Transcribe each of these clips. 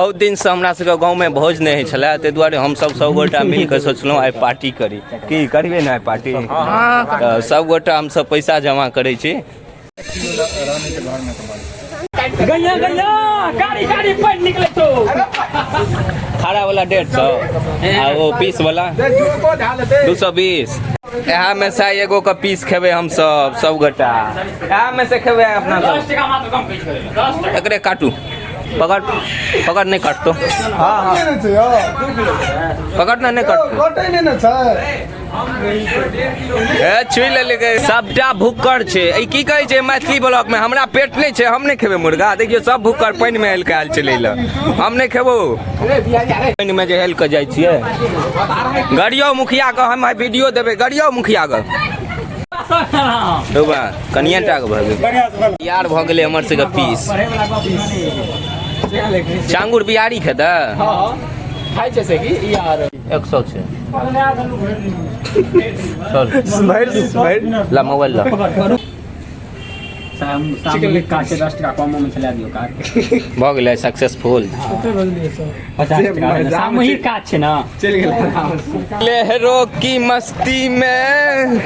बहुत दिन से हमरा सबके गाँव में भोज नहीं होइ छलै, ताहि दुआरे हम सब गोटा मिल के सोचलहुँ आइ पार्टी करी। की करबे ना पार्टी? तो सब गोटा हम सब पैसा जमा करे छी। गैया गाड़ी पैन निकले तो खाड़ा वाला 150 आ वो पीस वाला 220। यहाँ में से एगो का पीस खेबे हम सब गोटा। यहाँ में से खेबे अपना सब। एकरे काटू, पकड़ नहीं काटतो। हाँ पकड़ना नहीं काटतो। छुई ले सबटा भुक्कड़ छे। की कहे छे मैथिली ब्लॉक में? हमरा पेट नहीं छे, हम नहीं खेबे मुर्गा। देखियो सब भुक्कड़ पानी में हेल के आयल चले ल, हम नहीं खेबो। पानी में जे हेल के जाय छिए। गड़ियो मुखिया के हम वीडियो देबे, गड़ियो मुखिया के डोबा कनियाटा के भ गेल यार, भ गेले हमर से के पीस। चांगुर बिहारी खेता खाइ छै से की यार 100 छे। चल ला मोबाइल ला। सामूहिक काट के 10 टका कम में चला दियो काट। भ गेलै सक्सेसफुल। 50 टका सामूहिक काट छै ना, चल गेलै। लहरों की मस्ती में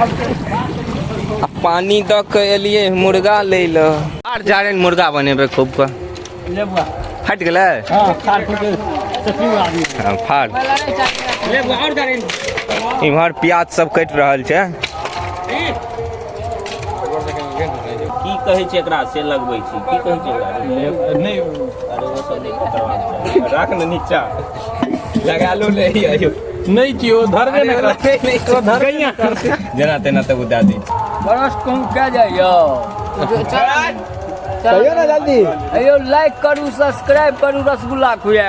पानी द के एलिए मुर्गा ले ल। आर जारे मुर्गा बनेबे खूब का। लेबुआ हट गेलै। हां फाड़ के सफी आदमी। हां फाड़ लेबुआ और जारे। इमहर प्याज सब कट रहल छै। की कहै छै एकरा से लगबै छी? की कहै छै एकरा? नहीं अरे वो सब नहीं करवा राख न नीचा लगा लो ले आयो। नहीं कियो धरबे न करते, नहीं तो धर गैया जना तेना तब उदा दी। बरस कहूँ क्या जाइयो? चलियो ना जल्दी। अयो लाइक करू, सब्सक्राइब करू, रसगुल्ला खुया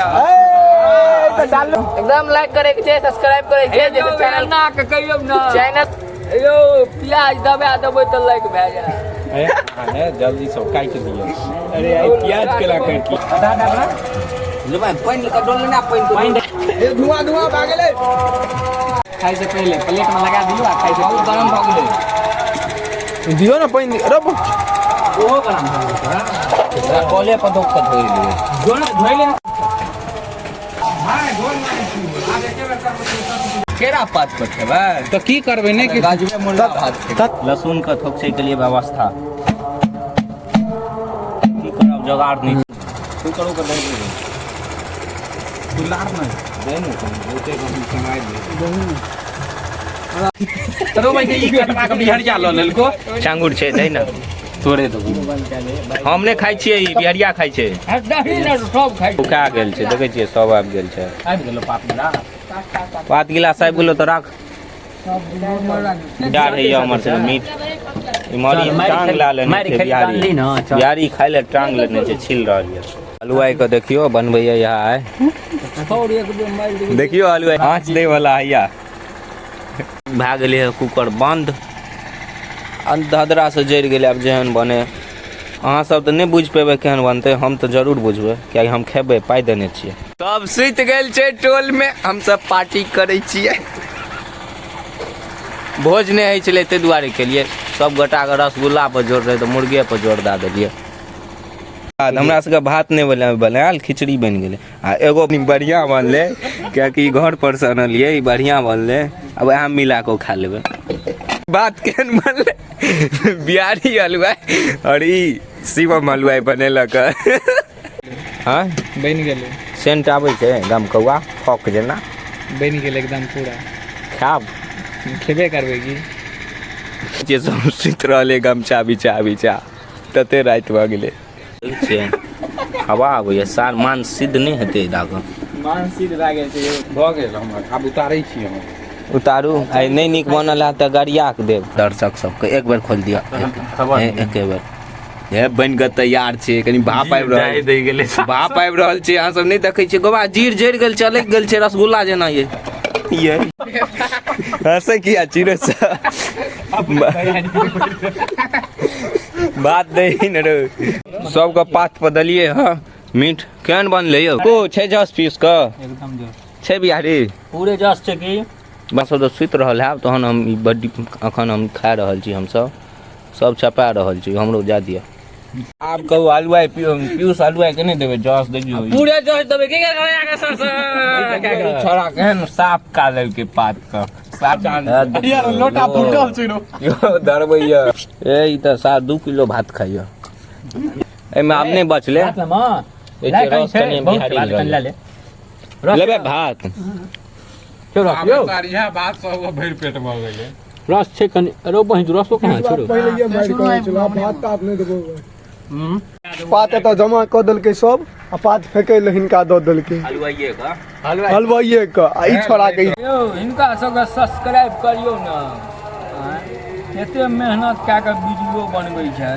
एकदम लाइक करे के छै, सब्सक्राइब करे के छै। चैनल ना के कहियो ना चैनल। अयो प्याज दबा देबै त लाइक भए जाए। अरे जल्दी से काट दियो। अरे आई प्याज केला काट की आधा डालना ले भाई पानी का डोल ना पानी ए धुआं भागले। खाइ से पहले प्लेट में लगा दियो, आ खाइ से बहुत गरम भ गेलै। दियो ना पानी। अरे ओहो गरम भ गेलै। एकरा कोले पर धोक के धोइ दियो। धोइ ले। केरा पात पर खेबै तो की करबै ने कि गाजरे मुर्गा भात। लहसुन का थोकसे के लिए व्यवस्था की करब, जुगाड़ नहीं। तू करो के नहीं दे तू लार ना दे न बहुते हम समाय दे। चलो भाई ई कटवा के बिहारिया ल लेलको। चांगुर छै दे न तोड़े दो। हम नहीं खाइ छियै, ई बिहारिया खाइ छै। दही ना सब खाइ। उका गेल छै, देखै छियै सब आबि गेल छै। आबि गेलो पात गिलास आबि गेलो त राख। यार है हमर से मीट इमहरी टांग ला लेने छै बिहारी। बिहारी खाइ ले टांग लेने छै, छिल रहल है। हलवाई को देखियो बनबैया यहाँ आए। देखियो हलवाई आँच दे वाला हैया भए गेलै है कुकर बंद। धदरा से जरि गेलै। आब जेहन बने अहाँ सब तो नहीं बुझ पेबे केहन बनते, हम तो जरूर बुझबे क्या हम खेबे, पाई देने छियै। सब सुति गेल छै टोल में, हम सब पार्टी करे छियै। भोज नहीं होइ छलै ताहि दुआरे केलिए। सब गोटा के रसगुल्ला पर जोर रहे तो मुर्गे पर जोर दे देलिए। हमरा सबके भात नहीं बनायल, खिचड़ी बन गेलै। आ एगो बढ़िया बनले कियाकि घर पर से अनलिए, बढ़िया बनले। अब वह मिला के खा लेबे। बात केहन बनले? बिहारी हलवाई और ई शिवम हलवाई बनेलक। हाँ बन गेलै। सेंट आबै छै गम कौआ फक जेना। बन गेलै एकदम पूरा। खाब खेबे करबै की? जे सब सुत रहले गमछा बिछा तते रात भ गेलै। हवा आबैया सार मान सिद्ध नहीं हेतै दाग। मान सिद्ध भए गेल छै, भ गेल हमर। आब उतारै छी हम। उतारू। आई नहीं निक बनल है तो गरिया के देव दर्शक सबके। एक बेर खोल दिया एक बेर। हे बन के तैयार छै, कनी भाप आबि रहल दे गेलै। भाप आबि रहल छै, अहाँ सब नहीं देखै छियै गोबा जीर जरि गेल, चलक गेल छै रसगुल्ला जेना। ये हंसे किया चिरे से बात दही न रे। सबके पात पर दलिए। हाँ मीट केहन बनले यौ? को छै 10 पीस का एकदम जो छै बिहारी पूरे जस छै की बस तो सुति रहल है। तहन हम बड्डी अखन हम खा रहल छी। हम सब चपा रहल छी, हमरो जा दिया। आप कहू हलवाई पीयूष हलवाई के नहीं देवे जस देखियो पूरे जो तबे के आगे सर छोड़ा केहन साफ काले के पात का साफ यार लोटा फुटल छिनो यो दरबैया ए ई त 2 किलो भात खाइयो एमे आब नहीं बचले मां ए रस कनी बिहारी लेबे भात छोड़ो यो यह बात सब भर पेट में हो गई रस छे कनी रो बहिं रसो कहां छोड़ो पहले ये मार कर चला भात ताप नहीं देबो पात तो जमा क दल के सब आ पात फेके लहिन का द दल के हलवाइए का हलवाइए का आ ई छोड़ा के यो इनका सबके सब्सक्राइब करियो ना एते मेहनत कए के वीडियो बनबै छै